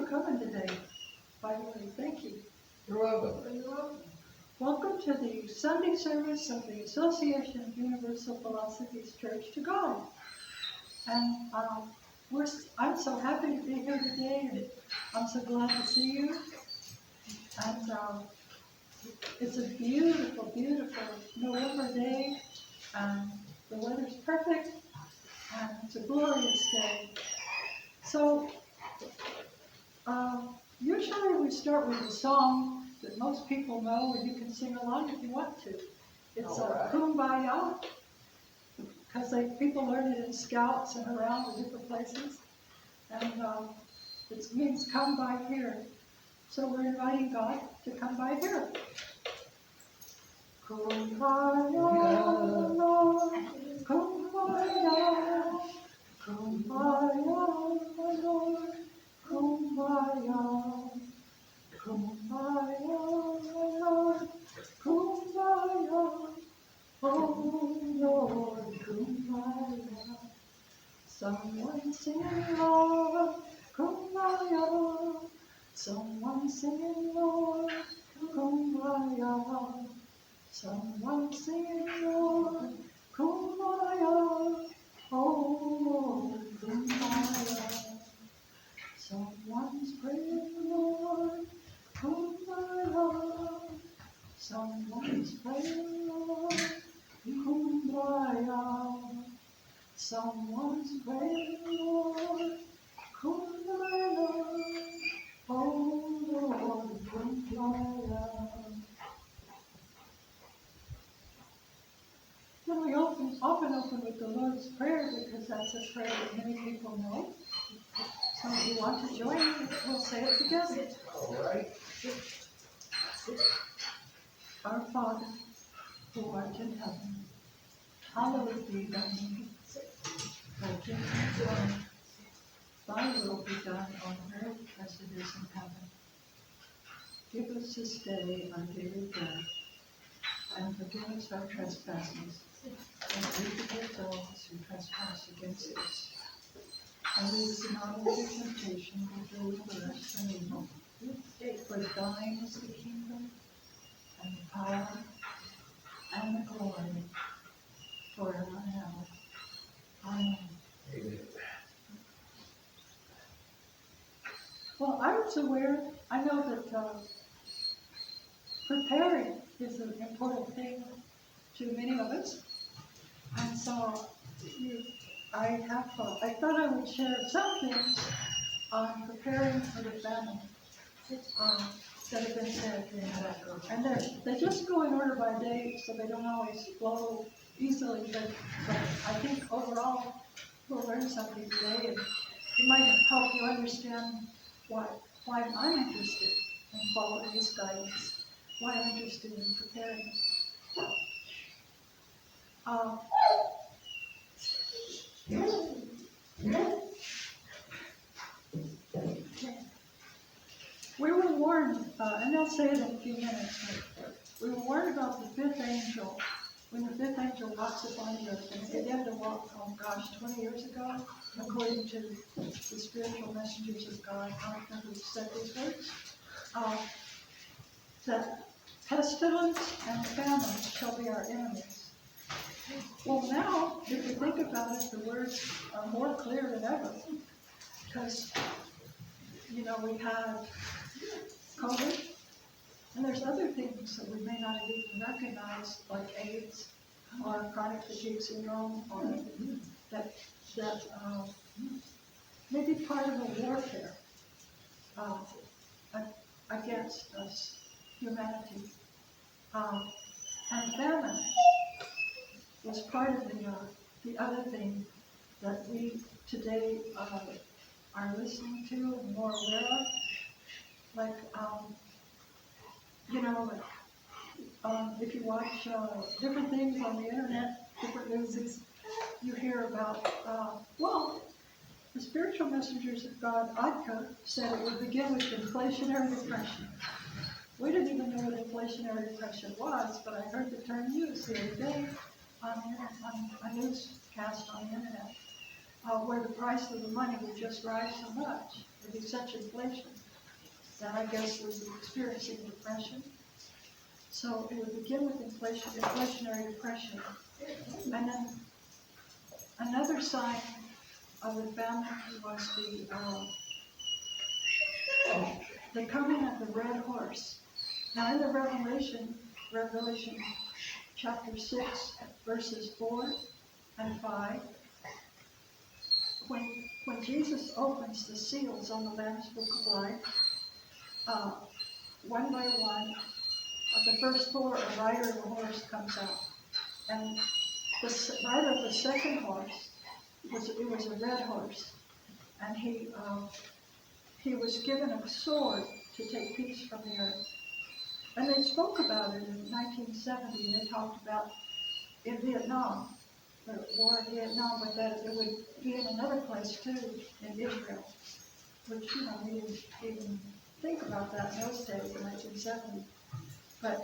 coming today. By the way, thank you. You're welcome. You're welcome. Welcome to the Sunday service of the Association of Universal Philosophies Church to God. And I'm so happy to be here today, and I'm so glad to see you. And it's a beautiful, beautiful November day, and the weather's perfect, and it's a glorious day. So, usually we start with a song that most people know, and you can sing along if you want to. It's Right. Kumbaya, because people learn it in scouts and around in different places. And it means come by here. So we're inviting God to come by here. Kumbaya, Lord, Kumbaya, Kumbaya, Lord, Kumbaya, Kumbaya, Lord, Kumbaya, oh Lord, Kumbaya. Someone singing Lord, Kumbaya. Someone singing Lord, Kumbaya. Someone singing Lord, Kumbaya. Oh Lord, Kumbaya. Someone's praying Lord, Kumbaya. Someone's praying Lord, Kumbaya. Someone's praying Lord, Kumbaya. Oh Lord, Kumbaya. Well, we often open with the Lord's Prayer because that's a prayer that many people know. So if you want to join, we'll say it together. All right. Our Father, who art in heaven, hallowed be thy name. Thy kingdom come, thy will be done on earth as it is in heaven. Give us this day our daily bread, and forgive us our trespasses, as we forgive those who trespass against us. And lead us not into temptation, but deliver us from evil. For thine is the kingdom, and the power, and the glory, forever and ever. Amen. Amen. Well, I was aware, I know that preparing is an important thing to many of us. And so I thought I would share some things on preparing for the famine that have been said. And they just go in order by date, so they don't always flow easily. But I think overall we'll learn something today, and it might help you understand why I'm interested in following this guidance, why I'm interested in preparing. We were warned, and I'll say it in a few minutes, but we were warned about the fifth angel, when the fifth angel walks upon the earth, and it began to walk, 20 years ago, according to the spiritual messengers of God. I don't know who said these words. That pestilence and famine shall be our enemies. Well, now, if you think about it, the words are more clear than ever, because, we have COVID, and there's other things that we may not have even recognized, like AIDS, or chronic fatigue syndrome, or that may be part of a warfare against us, humanity. And famine was part of the other thing that we today are listening to and more aware of. Like, if you watch different things on the internet, different news, you hear about, the spiritual messengers of God, Adka, said it would begin with inflationary depression. We didn't even know what inflationary depression was, but I heard the term used the other day on a newscast on the internet, where the price of the money would just rise so much. It'd be such inflation that I guess was experiencing depression. So it would begin with inflationary depression. And then another sign of the famine was the coming of the red horse. Now in the Revelation chapter 6, verses 4 and 5, when Jesus opens the seals on the Lamb's Book of Life, one by one, of the first four, a rider of a horse comes out. And the rider of the second horse, it was a red horse. And he was given a sword to take peace from the earth. And they spoke about it in 1970. They talked about in Vietnam, the war in Vietnam, but that it would be in another place too, in Israel, which, we didn't even think about that in those days, in 1970. But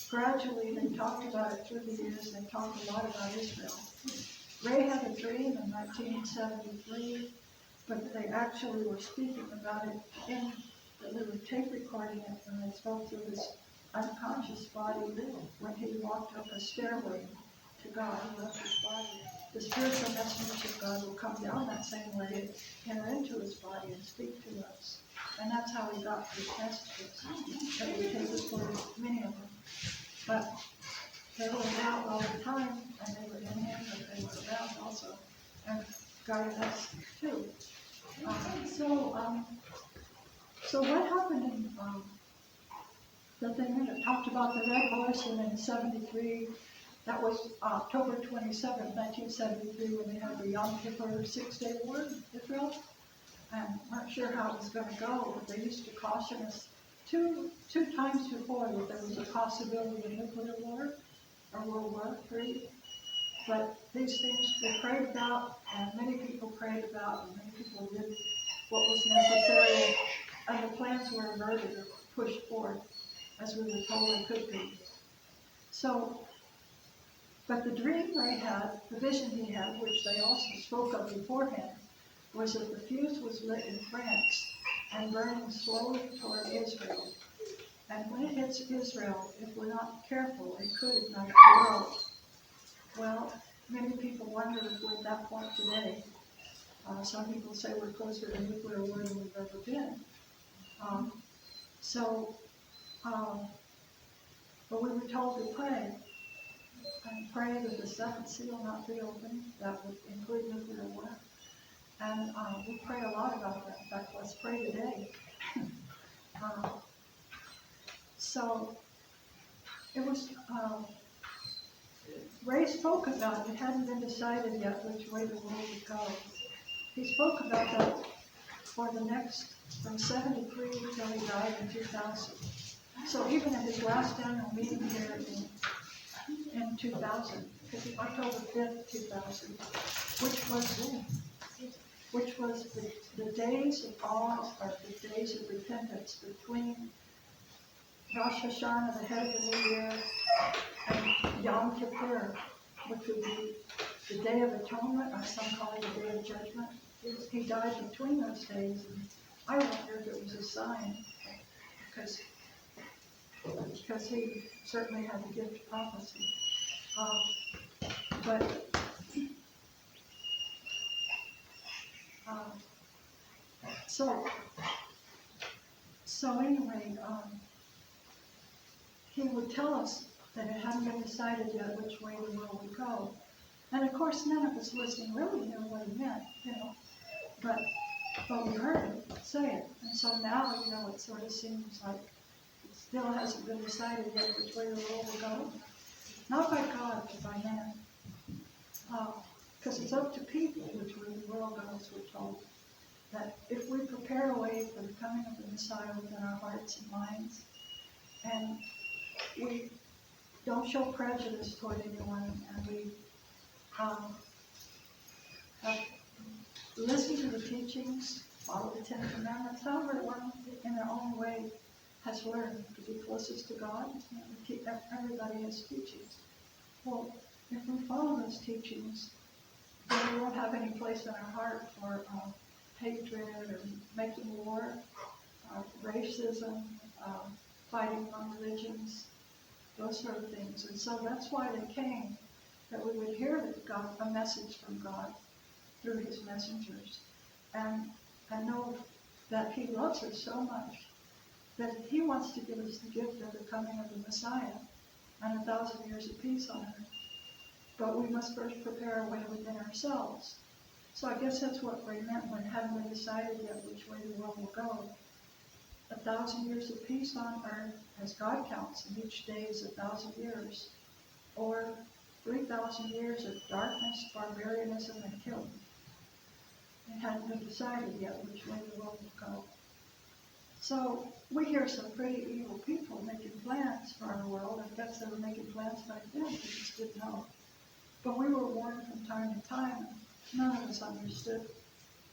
gradually they talked about it through the years. They talked a lot about Israel. Ray had a dream in 1973, but they actually were speaking about it that we were tape recording it when they spoke through his unconscious body when he walked up a stairway to God. He left his body. The spiritual messengers of God will come down that same way and enter into his body and speak to us. And that's how he got these messages that we take recorded, many of them. But they were around all the time, and they were in him, but they were around also, and guided us too. So what happened in the thing that talked about the red horse, and in 73, that was October 27, 1973, when they had the Yom Kippur 6-day war in Israel. And weren't sure how it was going to go, but they used to caution us two times before that there was a possibility of nuclear war or World War III. But these things we prayed about, and many people prayed about, and many people did what was necessary, and the plans were averted or pushed forth as we were told they could be. So, but the dream Ray had, the vision he had, which they also spoke of beforehand, was that the fuse was lit in France and burning slowly toward Israel. And when it hits Israel, if we're not careful, it could ignite the world. Well, many people wonder if we're at that point today. Some people say we're closer to nuclear war than we've ever been. But we were told to pray. And pray that the seventh seal not be opened. That would include nuclear war. And we prayed a lot about that. In fact, let's pray today. So it was, Ray spoke about it. It hadn't been decided yet which way the world would go. He spoke about that for the next, from 73 until he died in 2000. So even at his last annual meeting here in 2000, October 5th, 2000, which was the days of awe, or the days of repentance between Rosh Hashanah, the head of the new year, and Yom Kippur, which would be the Day of Atonement, or some call it the Day of Judgment. He died between those days, and I wonder if it was a sign, because he certainly had the gift of prophecy. So anyway, he would tell us that it hadn't been decided yet which way the world would go. And of course, none of us listening really knew what he meant, but we heard him say it. And so now, it sort of seems like it still hasn't been decided yet which way the world will go. Not by God, but by man. Because it's up to people which way the world goes, we're told. That if we prepare a way for the coming of the Messiah within our hearts and minds, and we don't show prejudice toward anyone, and we listen to the teachings, follow the Ten Commandments, however one in their own way has learned to be closest to God. Everybody has teachings. Well, if we follow those teachings, then we won't have any place in our heart for hatred or making war, racism, fighting among religions, those sort of things. And so that's why they came, that we would hear that God, a message from God through his messengers, and know that he loves us so much that he wants to give us the gift of the coming of the Messiah and 1,000 years of peace on earth. But we must first prepare a way within ourselves. So I guess that's what Ray meant when hadn't we decided yet which way the world will go. 1,000 years of peace on earth, as God counts, and each day is 1,000 years, or 3,000 years of darkness, barbarianism, and killing. It hadn't been decided yet which way the world will go. So we hear some pretty evil people making plans for our world. I guess they were making plans back then, we just didn't know. But we were warned from time to time, and none of us understood.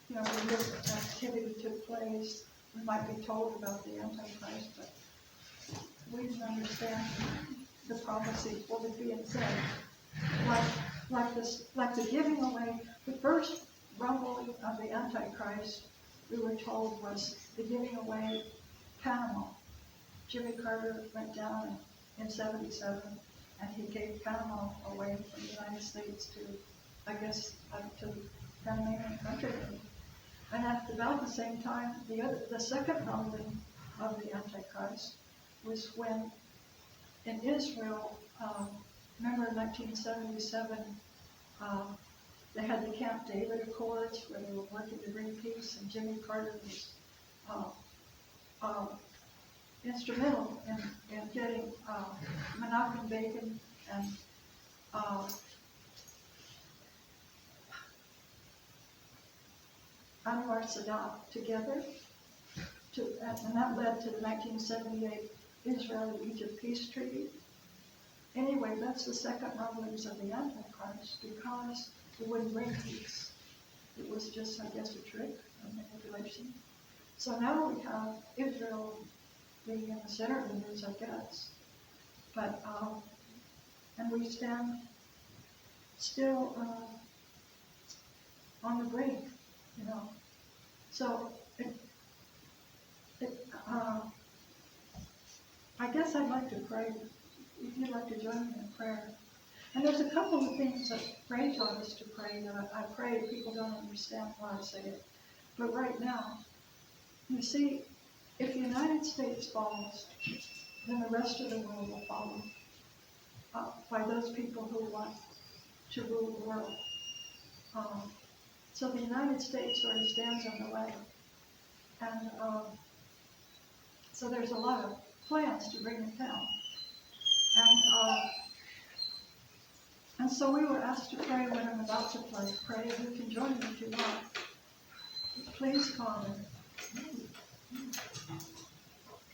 You know, when this activity took place, we might be told about the Antichrist, but we didn't understand the prophecy, what was being said. Like the giving away, the first rumbling of the Antichrist, we were told, was the giving away Panama. Jimmy Carter went down in 77, and he gave Panama away from the United States to, I guess, to the Panamanian country. And at about the same time, the second rumbling of the Antichrist was when in Israel, remember in 1977, they had the Camp David Accords where they were working to bring peace, and Jimmy Carter was instrumental in getting Menachem Begin and Anwar Sadat together, and that led to the 1978 Israel-Egypt peace treaty. Anyway, that's the second rumblings of the Antichrist, because it wouldn't bring peace. It was just, I guess, a trick, a manipulation. So now we have Israel being in the center of the news, I guess. But, and we stand still on the brink, you know. So, I guess I'd like to pray, if you'd like to join me in prayer. And there's a couple of things that Ray taught us to pray that I pray people don't understand why I say it. But right now, you see, if the United States falls, then the rest of the world will follow by those people who want to rule the world. So the United States sort of stands in the way. And so there's a lot of plans to bring it down. And so we were asked to pray when I'm about to pray. You can join me if you want. Please, Father,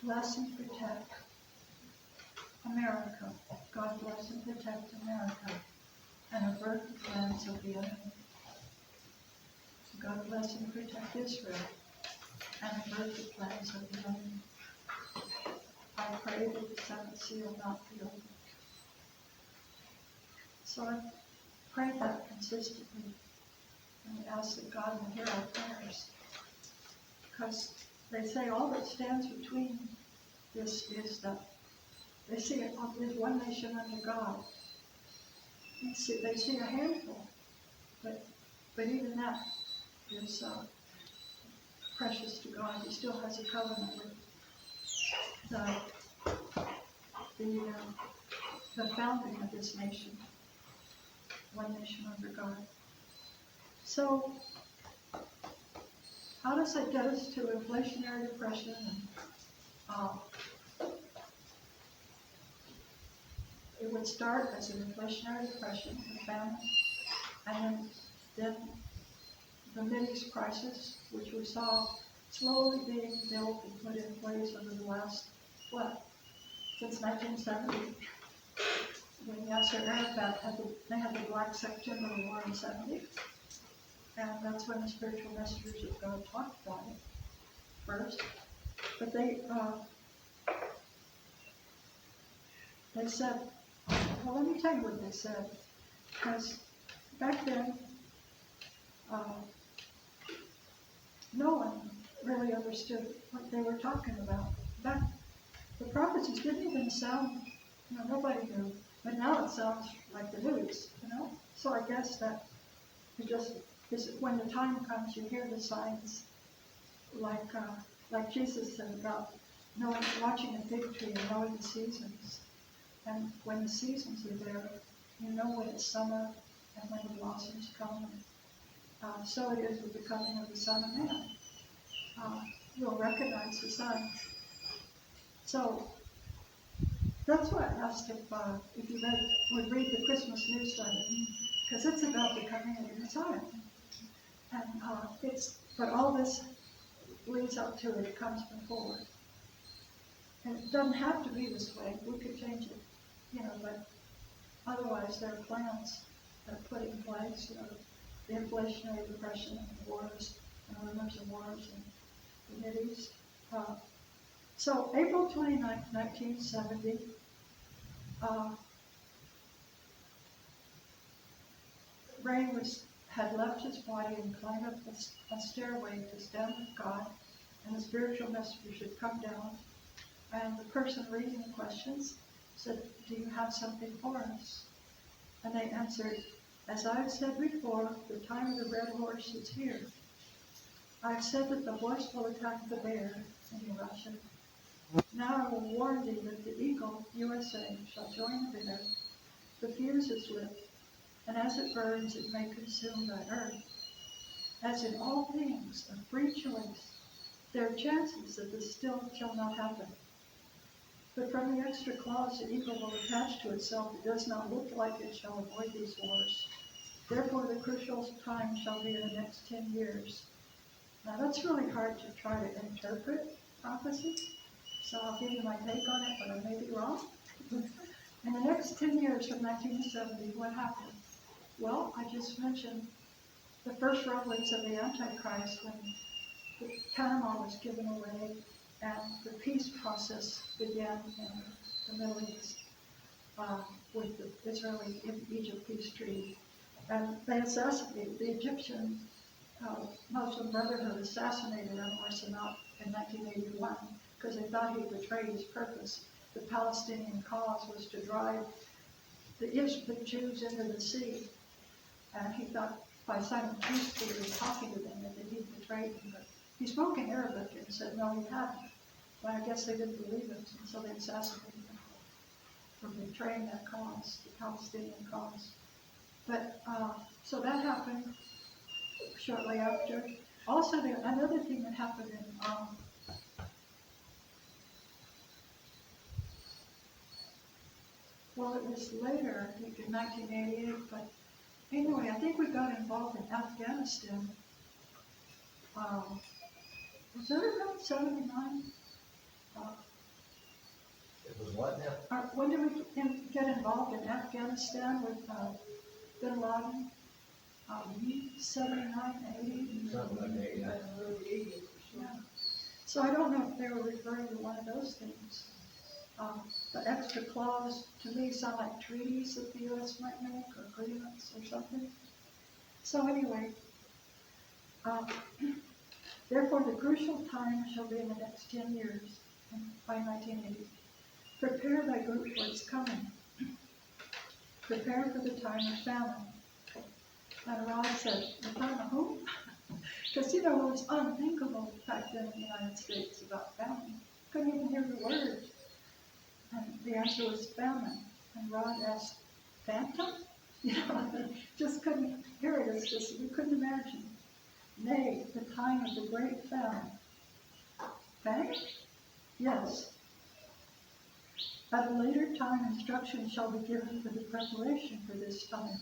bless and protect America. God bless and protect America and avert the plans of the enemy. God bless and protect Israel and avert the plans of the enemy. I pray that the seventh seal not be opened. So I pray that consistently and ask that God will hear our prayers. Because they say all that stands between this is that they see it is one nation under God. They see a handful, but even that is precious to God. He still has a covenant with the founding of this nation, one nation under God. So, how does that get us to inflationary depression? And, it would start as an inflationary depression, a famine, and then the Mideast crisis, which we saw slowly being built and put in place over the last, since 1970, when Yasser Arafat had the Black September War in 70, and that's when the spiritual messengers of God talked about it first. But they said, well, let me tell you what they said, because back then no one really understood what they were talking about. The prophecies didn't even sound, nobody knew. But now it sounds like the news, So I guess that it just is when the time comes, you hear the signs, like Jesus said about knowing, watching a fig tree and knowing the seasons. And when the seasons are there, you know when it's summer and when the blossoms come. So it is with the coming of the Son of Man. You'll recognize the signs. So that's why I asked if you would read the Christmas newsletter, because it's about the coming of the Messiah. And but all this leads up to it. It comes before. And it doesn't have to be this way. We could change it, but otherwise there are plans that are put in place, the inflationary depression and the wars and rumors of wars in the Mideast. So April 29th, 1970, Ray had left his body and climbed up a stairway to stand with God, and the spiritual messenger should come down. And the person reading the questions said, "Do you have something for us?" And they answered, "As I've said before, the time of the red horse is here. I've said that the horse will attack the bear," in Russian. "Now I will warn thee that the eagle, USA, shall join the bear. The fuse is lit, and as it burns, it may consume thy earth. As in all things, a free choice, there are chances that this still shall not happen. But from the extra clause the eagle will attach to itself, it does not look like it shall avoid these wars. Therefore the crucial time shall be in the next 10 years. Now that's really hard to try to interpret prophecy, so I'll give you my take on it, but I may be wrong. In the next 10 years from 1970, what happened? Well, I just mentioned the first rumblings of the Antichrist when the Panama was given away and the peace process began in the Middle East with the Israeli-Egypt peace treaty. And they assassinated the Egyptian Muslim Brotherhood, assassinated Anwar Sadat in 1981 because they thought he betrayed his purpose. The Palestinian cause was to drive the Jews into the sea. And he thought by signing peace treaty and talking to them that he betrayed them. But he spoke in Arabic and said, no, he hadn't. But I guess they didn't believe him, and so they assassinated him for betraying that cause, the Palestinian cause. But so that happened shortly after. Also, another thing that happened in well, it was later, I think in 1988, but anyway, I think we got involved in Afghanistan. Was that around 79? It was what now? When did we get involved in Afghanistan with Bin Laden? 79, 80? Something like that, yeah. Yeah. So I don't know if they were referring to one of those things. The extra clause to me sound like treaties that the U.S. might make or agreements or something. So anyway, therefore the crucial time shall be in the next 10 years, by 1980. Prepare thy group for its coming. Prepare for the time of famine. And Rod said, the time of whom? Because, it was unthinkable back then in the United States about famine. Couldn't even hear the word. And the answer was famine. And Rod asked, phantom? Just couldn't hear it. It's just, we couldn't imagine. Nay, the time of the great famine. Famine? Yes. At a later time, instruction shall be given for the preparation for this time.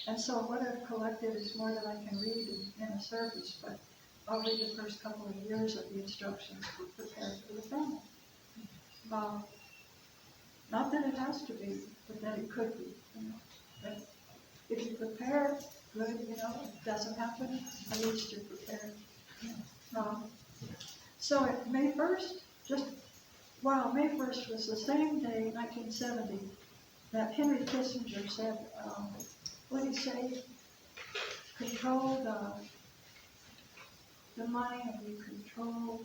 And so what I've collected is more than I can read in a service, but I'll read the first couple of years of the instructions for preparing for the famine. Not that it has to be, but that it could be. But if you prepare, good, it doesn't happen, at least you're prepared. So at May 1st, May 1st was the same day, 1970, that Henry Kissinger said, what did he say? Control the money and you control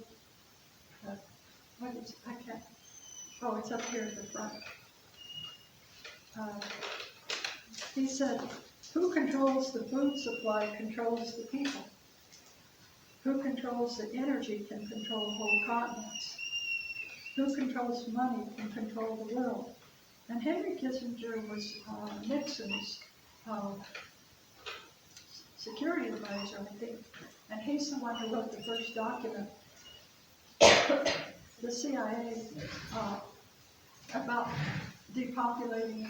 what is, I can't, oh, it's up here at the front. He said, who controls the food supply controls the people. Who controls the energy can control whole continents. Who controls money can control the world. And Henry Kissinger was Nixon's security advisor, I think. And he's the one who wrote the first document, the CIA, about depopulating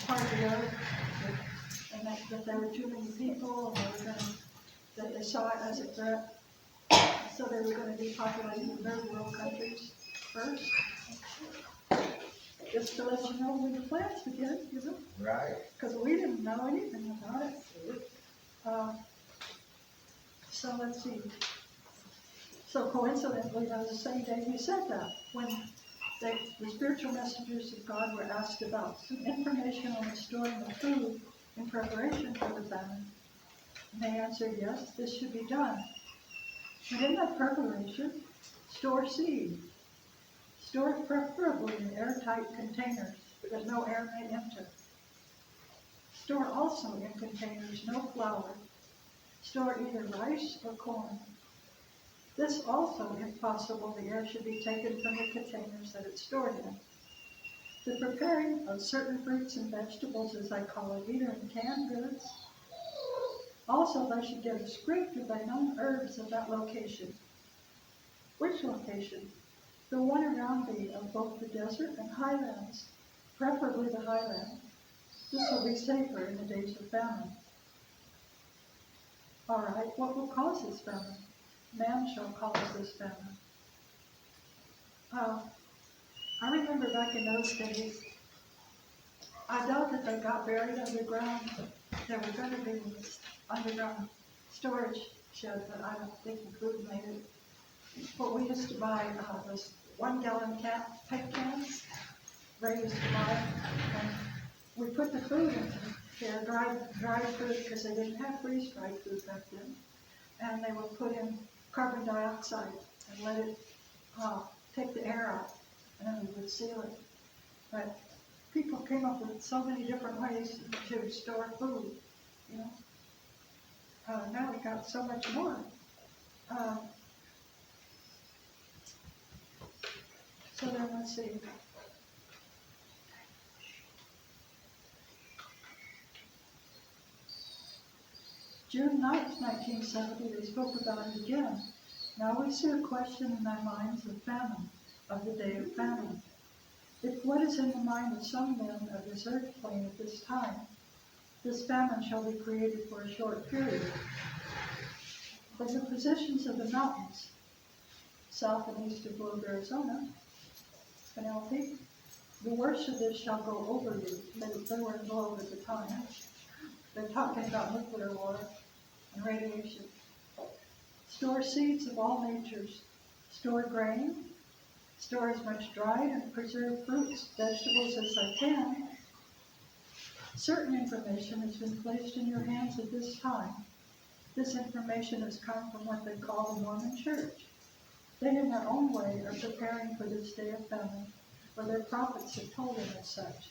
part of the earth, and that there were too many people, and that they saw it as a threat. So they were going to depopulate the third world countries first. Just to let you know when the plans begin, you know? Right. Because we didn't know anything about it. So let's see. So coincidentally, that was the same day he said that, when the spiritual messengers of God were asked about some information on the storing of food in preparation for the famine. And they answered, yes, this should be done. But in that preparation, store seed. Store it preferably in airtight containers that no air may enter. Store also in containers no flour. Store either rice or corn. This also, if possible, the air should be taken from the containers that it's stored in. The preparing of certain fruits and vegetables, as I call it, either in canned goods. Also, they should get a script of the known herbs of that location. Which location? The one around thee of both the desert and highlands, preferably the highland. This will be safer in the days of famine. All right, what will cause this famine? Man shall cause this famine. I remember back in those days, I doubt that they got buried underground. There were going to be underground storage sheds, but I don't think the food made it. But we used to buy those 1 gallon paint cans, Ray used to buy, and we put the food in there, dried food, because they didn't have freeze-dried food back then. And they would put in carbon dioxide and let it take the air out, and then we would seal it. But people came up with so many different ways to store food, you know. Now we got so much more. So then let's see. June 9th, 1970, they spoke about it again. Now we see a question in their minds of famine, of the day of famine. If what is in the mind of some men of this earth plane at this time, this famine shall be created for a short period. From the positions of the mountains, south and east of Globe, Arizona, Penelope, the worst of this shall go over you. They were in Globe at the time. They're talking about nuclear war and radiation. Store seeds of all natures. Store grain. Store as much dried and preserved fruits, vegetables as they can. Certain information has been placed in your hands at this time. This information has come from what they call the Mormon Church. They, in their own way, are preparing for this day of famine, for their prophets have told them as such.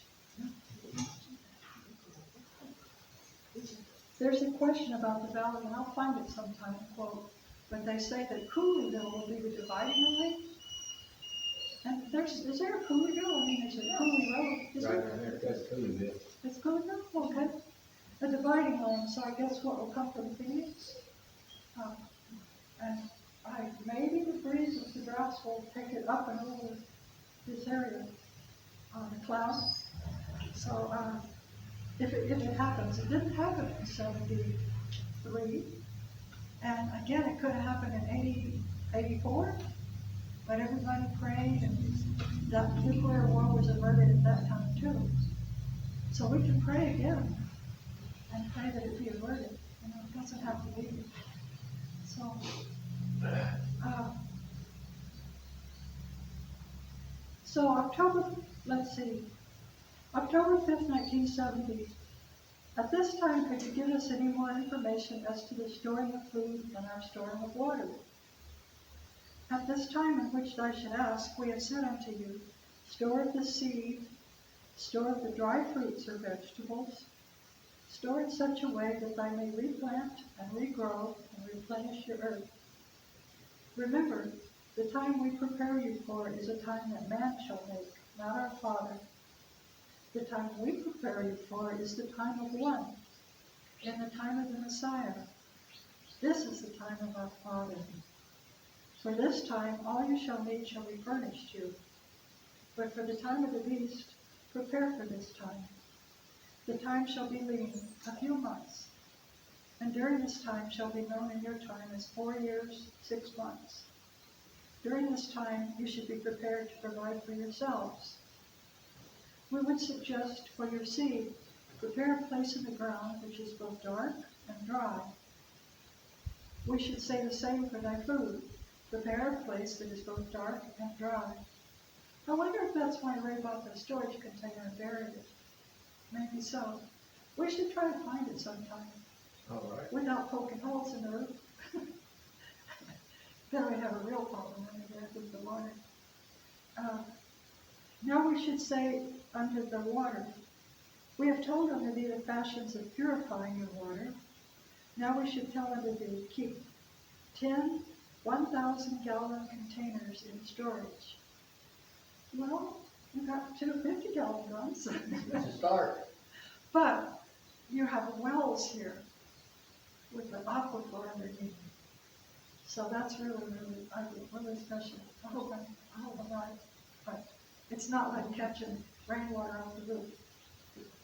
There's a question about the valley, and I'll find it sometime, quote, but they say that Cooleyville will be the dividing line. And is there a Cooleyville? I mean, there's a Cooley Road. Is Right there? there, that's Cooleyville. It's Cooleyville? Okay. A dividing line, so I guess what will come from Phoenix? And maybe the breeze of the droughts will take it up and over this area on the cloud. So if it happens, it didn't happen in 73. And again, it could have happened in 84. But everybody prayed, and that nuclear war was averted at that time too. So we can pray again and pray that it be averted. You know, it doesn't have to be. So October 5th, 1970, At this time, could you give us any more information as to the storing of food and our storing of water? At this time in which thou should ask, we have said unto you, store of the seed, store of the dry fruits or vegetables, store in such a way that thou may replant and regrow and replenish your earth. Remember, the time we prepare you for is a time that man shall make, not our Father. The time we prepare you for is the time of one, in the time of the Messiah. This is the time of our Father. For this time all you shall need shall be furnished you. But for the time of the beast, prepare for this time. The time shall be lean, a few months. And during this time shall be known in your time as 4 years, 6 months. During this time you should be prepared to provide for yourselves. We would suggest for your seed, prepare a place in the ground which is both dark and dry. We should say the same for thy food. Prepare a place that is both dark and dry. I wonder if that's why Ray bought the storage container and buried it. Maybe so. We should try to find it sometime. All right. Without poking holes in the roof. Then we have a real problem when we get with the water. Now we should say unto the water, we have told unto thee the fashions of purifying your water. Now we should tell unto thee, keep 10 1,000-gallon containers in storage. Well, you got 2 50-gallon ones. It's a start. But you have wells here with the aquifer underneath. So that's really special. I hope I'm right. But it's not like catching rainwater off the roof.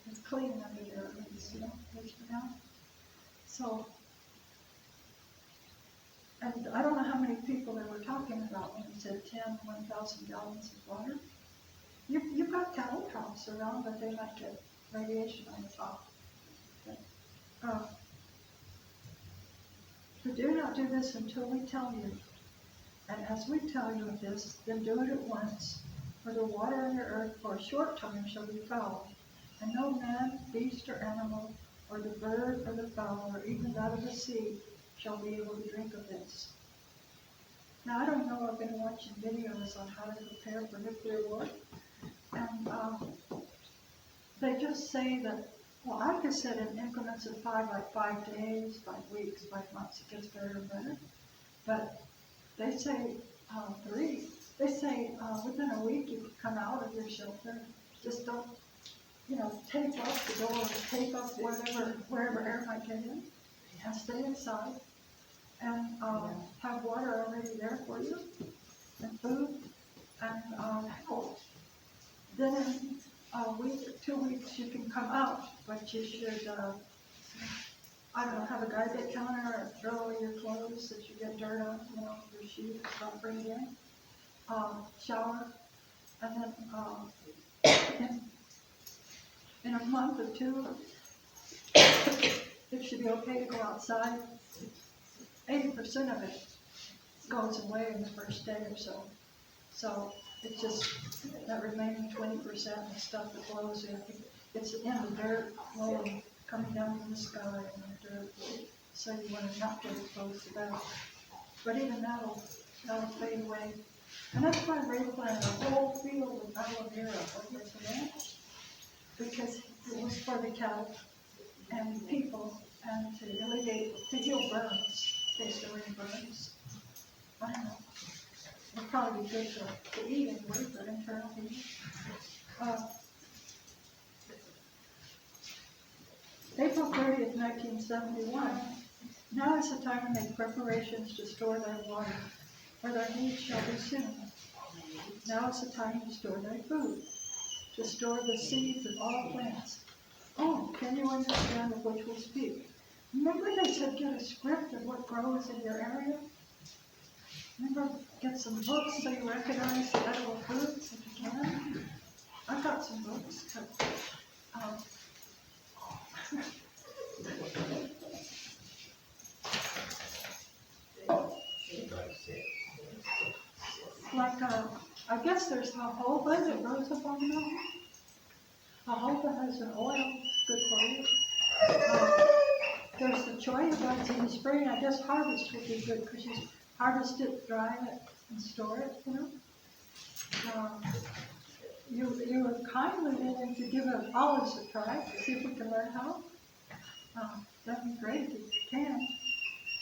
It's clean under there, at least, you know. So, and I don't know how many people they were talking about when you said 1,000 gallons of water. You've got cattle troughs around, but they might get radiation on the top. Okay. But do not do this until we tell you. And as we tell you of this, then do it at once. For the water on your earth for a short time shall be foul, and no man, beast, or animal, or the bird, or the fowl, or even that of the sea, shall be able to drink of this. Now, I don't know, I've been watching videos on how to prepare for nuclear war, and they just say that, well, I could set in increments of 5, like 5 days, 5 weeks, 5 months, it gets better and better. But they say 3. They say within a week you can come out of your shelter. Just don't, tape up the door, tape up wherever air might get in, and stay inside. And have water already there for you, and food, and then in a week, 2 weeks you can come out, but you should, have a garbage counter or throw away your clothes that you get dirt on, your shoes, don't bring it in, shower, and then in a month or 2, it should be okay to go outside. 80% of it goes away in the first day or so. So it's just that remaining 20% of stuff that blows in. It's in the dirt flowing, coming down from the sky and the dirt. So you want to not get exposed to that. But even that'll fade away. And that's why Ray planted a whole field of aloe vera over at the ranch. Because it was for the cattle and people and to heal burns. They still in burns. I don't know. It'd probably be good to eat anyway for internal heating. April 30th, 1971. Now is the time to make preparations to store thy water, for thy needs shall be soon. Now is the time to store thy food, to store the seeds of all plants. Oh, can you understand of which we speak? Remember they said get a script of what grows in your area? Remember, get some books so you recognize the edible foods if you can. I've got some books. I guess there's jojoba that grows up on the mountain. Jojoba has an oil, good for you. There's the choy buds in the spring. I guess harvest would be good because you harvest it, dry it, and store it, you know. You were kindly willing to give us olives a try to see if we can learn how. That'd be great if you can.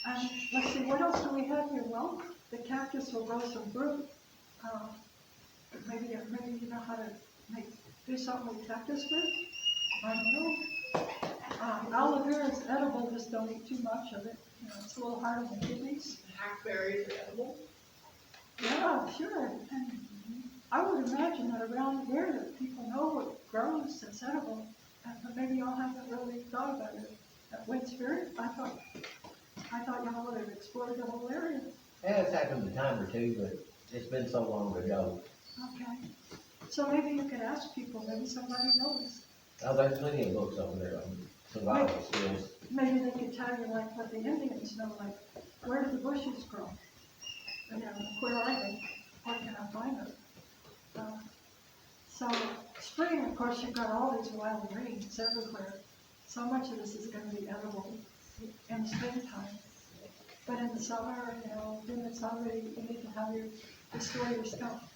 And let's see, what else do we have here? Well, the cactus will grow some fruit. Maybe you know how to do something with cactus fruit? I don't know. Aloe vera is edible, just don't eat too much of it. You know, it's a little hard on the kidneys. Hackberries are edible. Yeah, sure. And I would imagine that around here that people know what grows that's edible, but maybe y'all haven't really thought about it. At Wind Spirit, I thought y'all would have explored the whole area. Yeah, it's happened a time or two, but it's been so long ago. Okay. So maybe you could ask people, maybe somebody knows. Oh, there's plenty of books over there on survival skills. Maybe they could tell you like what the Indians know, like where do the bushes grow? You know, where are they? Where can I find them? So spring, of course, you've got all these wild greens everywhere. So much of this is going to be edible in springtime. But in the summer, you know, then it's already, you need to have to store your stuff.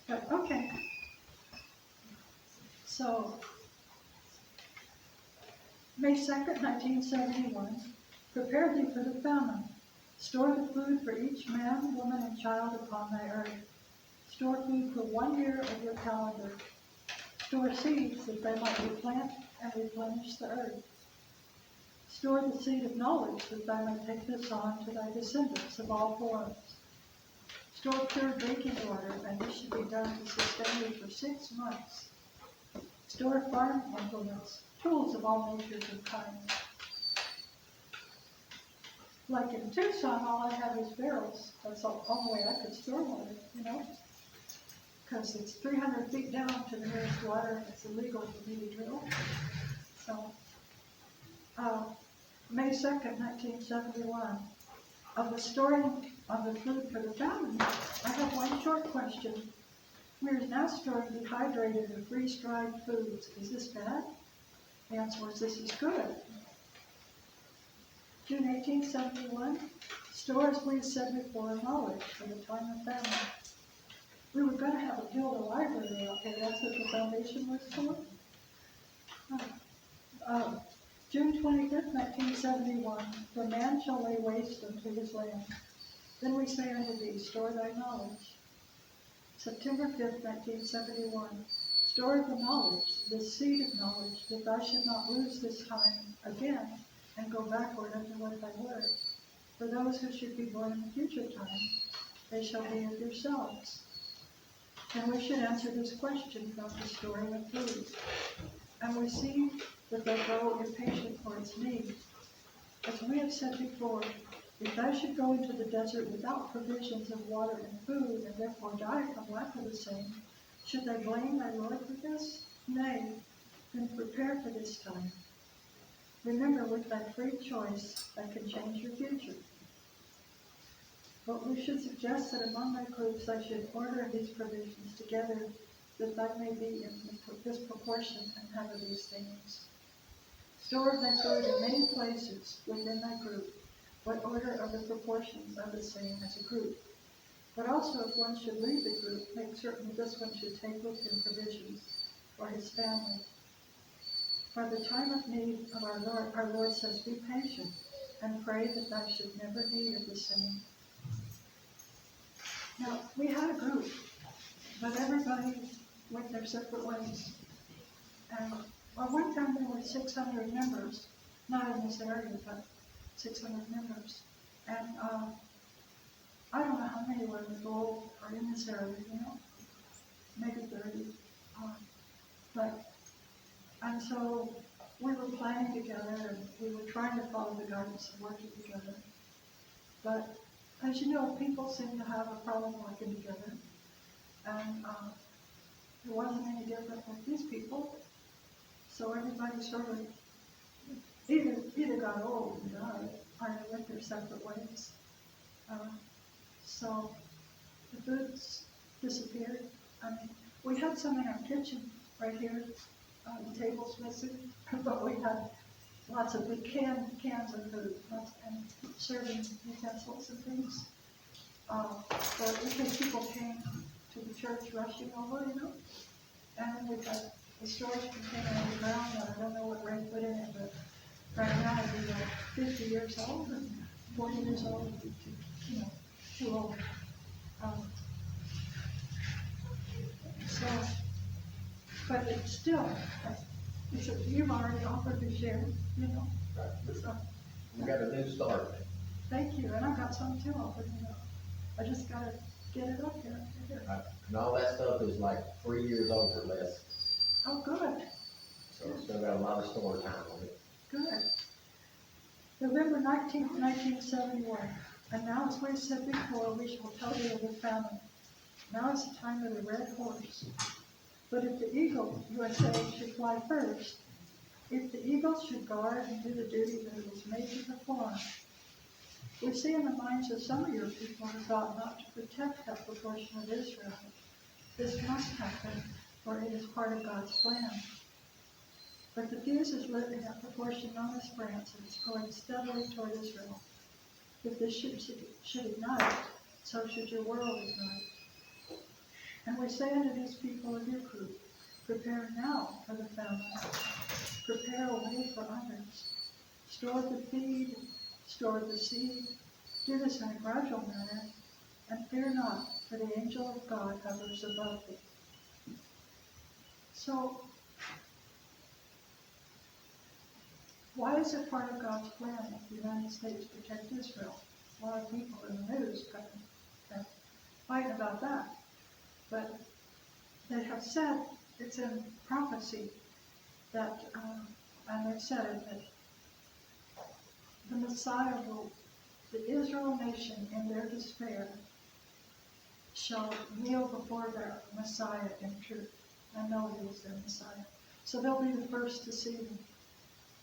But okay. So May 2nd, 1971, prepare thee for the famine. Store the food for each man, woman, and child upon thy earth. Store food for 1 year of your calendar. Store seeds that they might replant and replenish the earth. Store the seed of knowledge that thou may take this on to thy descendants of all forms. Store pure drinking water, and this should be done to sustain thee for 6 months. Store farm implements, tools of all natures and kinds. Like in Tucson, all I have is barrels. That's the only way I could store water, you know? Because it's 300 feet down to the nearest water, and it's illegal for me to drill. So, May 2nd, 1971, of the storing of the food for the famine, I have one short question. We are now storing dehydrated and freeze-dried foods. Is this bad? The answer was, this is good. June 1871, store, as we said before, knowledge for the time of famine. We were going to have a build a library out there. That's what the foundation was for. June 25th, 1971, the man shall lay waste unto his land. Then we say unto thee, store thy knowledge. September 5th, 1971, store the knowledge, the seed of knowledge, that thou should not lose this time again and go backward unto what thou wert. For those who should be born in future time, they shall be of yourselves. And we should answer this question from the storing of food. And we see that they grow impatient for its need. As we have said before, if thou should go into the desert without provisions of water and food, and therefore die from lack of the same, should they blame thy Lord for this? Nay, then prepare for this time. Remember, with thy free choice, thou can change your future. But we should suggest that among thy groups I should order these provisions together, that thou may be in this proportion and have of these things. Store thy food in many places within thy group, what order of the proportions are the same as a group. But also, if one should leave the group, make certain that this one should take with him provisions for his family. For the time of need of our Lord says, be patient, and pray that thou should never need of the same. Now, we had a group, but everybody went their separate ways. And one time there were 600 members, not in this area, but 600 members. And I don't know how many were in the goal or in this area, you know, maybe 30. And so we were planning together, and we were trying to follow the guidance of working together. But as you know, people seem to have a problem working together. And it wasn't any different with these people. So everybody sort of either got old and died, or they went their separate ways. So the foods disappeared. I mean, we had some in our kitchen right here. The table's missing, but we had lots of big cans of food, and serving utensils and things. But because people came to the church rushing over, and then we've got the storage container on the ground that I don't know what Ray put in it, but right now it'd be like 50 years old and 40 years old would be too old. So, but it's still, you've already offered to share, so. We got a new start. Thank you, and I've got some too, I'll put it up. I just gotta get it up here. And all that stuff is like 3 years old or less, Oh, good, so it's still got a lot of store time on it. good. November 19th, 1971, and now as we said before, we shall tell you of the famine. Now is the time of the red horse. But if the eagle, USA, should fly first, if the eagle should guard and do the duty that it was made to perform, we see in the minds of some of your people who thought not to protect that proportion of Israel. This must happen, for it is part of God's plan. But the fuse is lit in that proportion known as France, and it's going steadily toward Israel. If this should ignite, so should your world ignite. And we say unto these people of your group, prepare now for the famine. Prepare a way for others. Store the feed, store the seed. Do this in a gradual manner, and fear not, for the angel of God hovers above thee. So, why is it part of God's plan that the United States protect Israel? A lot of people in the news kind of fight about that. But they have said, it's in prophecy, that, and they've said it, that the Messiah will, the Israel nation in their despair shall kneel before their Messiah in truth and know he is their Messiah. So they'll be the first to see him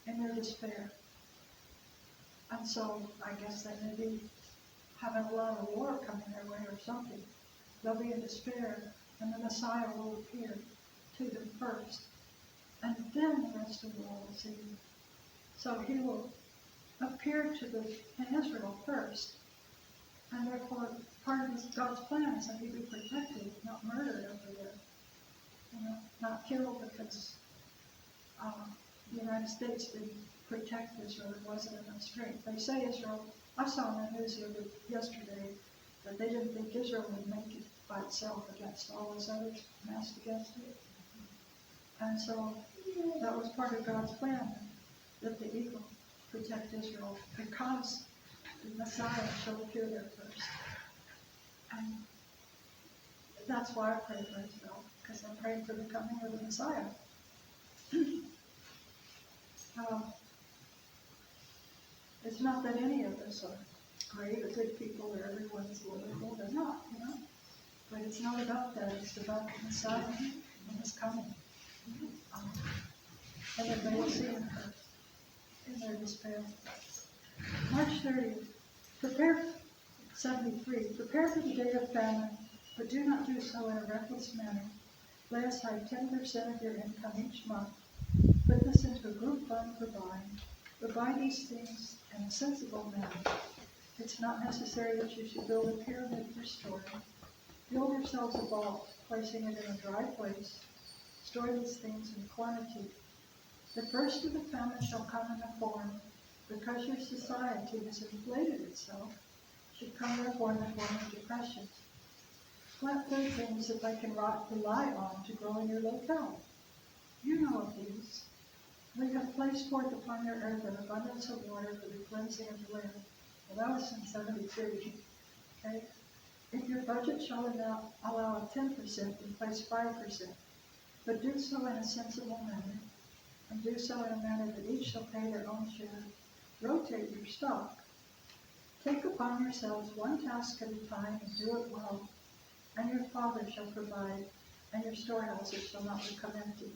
in their despair. And so I guess they may be having a lot of war coming their way or something. They'll be in despair, and the Messiah will appear to them first. And then the rest of the world will see him. So he will appear in Israel first. And therefore, part of God's plan is that he be protected, not murdered over there. Not killed because the United States didn't protect Israel. It wasn't enough strength. They say Israel, I saw in the news yesterday that they didn't think Israel would make it by itself against all those others massed against it. And so that was part of God's plan, that the eagle protect Israel because the Messiah shall appear there first. And that's why I pray for Israel, because I'm praying for the coming of the Messiah. It's not that any of us are great or good people or everyone's wonderful. They're not, But it's not about that. It's about the Messiah and his coming. And that they will see him first in their despair. March 30th. Prepare 73. Prepare for the day of famine, but do not do so in a reckless manner. Lay aside 10% of your income each month. Put this into a group fund for buying. But buy these things in a sensible manner. It's not necessary that you should build a pyramid for storing. Build yourselves a vault, placing it in a dry place. Store these things in quantity. The first of the famine shall come in a form, because your society has inflated itself, should come therefore in the form of depression. Plant food things that they can rely on to grow in your locale. You know of these. We have placed forth upon your earth an abundance of water for the cleansing of the land. Well, that was in 73. Okay? If your budget shall allow 10%, then place 5%. But do so in a sensible manner, and do so in a manner that each shall pay their own share. Rotate your stock. Take upon yourselves one task at a time and do it well, and your Father shall provide, and your storehouses shall not become empty.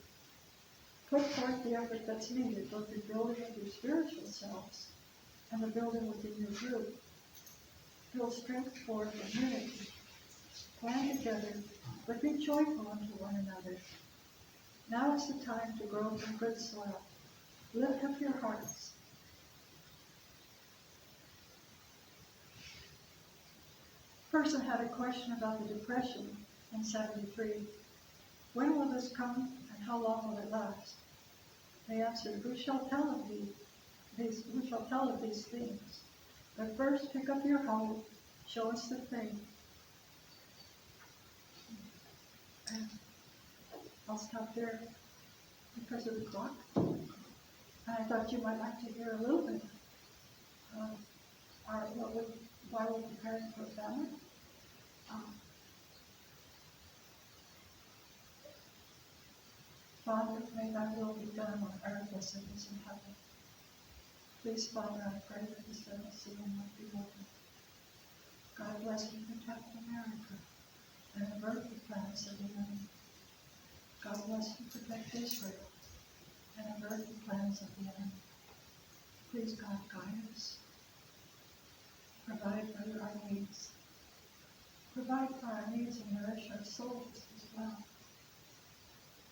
Put forth the effort that's needed, both in building of your spiritual selves and the building within your group. Build strength forth in unity. Plan together, but be joyful unto one another. Now is the time to grow from good soil. Lift up your hearts. Person had a question about the Depression in 73. When will this come and how long will it last? They answered, who shall tell of these things? But first pick up your hoe, show us the thing. And I'll stop there because of the clock. And I thought you might like to hear a little bit of why we're preparing for famine. Father, may thy will be done on earth as it is in heaven. Please, Father, I pray that the Senate seal might be open. God bless and protect America and avert the plans of the enemy. God bless and protect Israel and avert the plans of the enemy. Please, God, guide us. Provide for our needs. Provide for our needs and nourish our souls as well.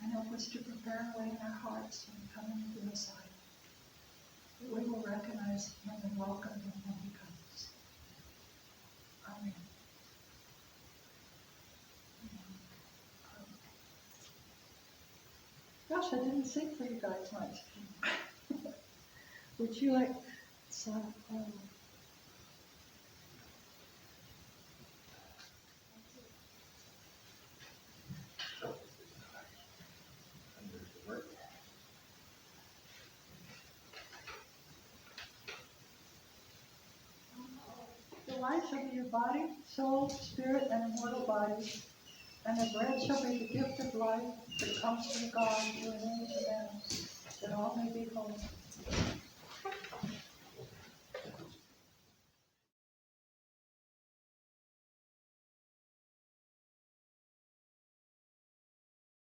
And help us to prepare a way in our hearts when coming to the Messiah, that we will recognize him and welcome him when he comes. Amen. Gosh, I didn't sing for you guys much. Would you like some? The life shall be your body, soul, spirit, and immortal body, and the bread shall be the gift of life that comes from God through an age of Adam, that all may be whole.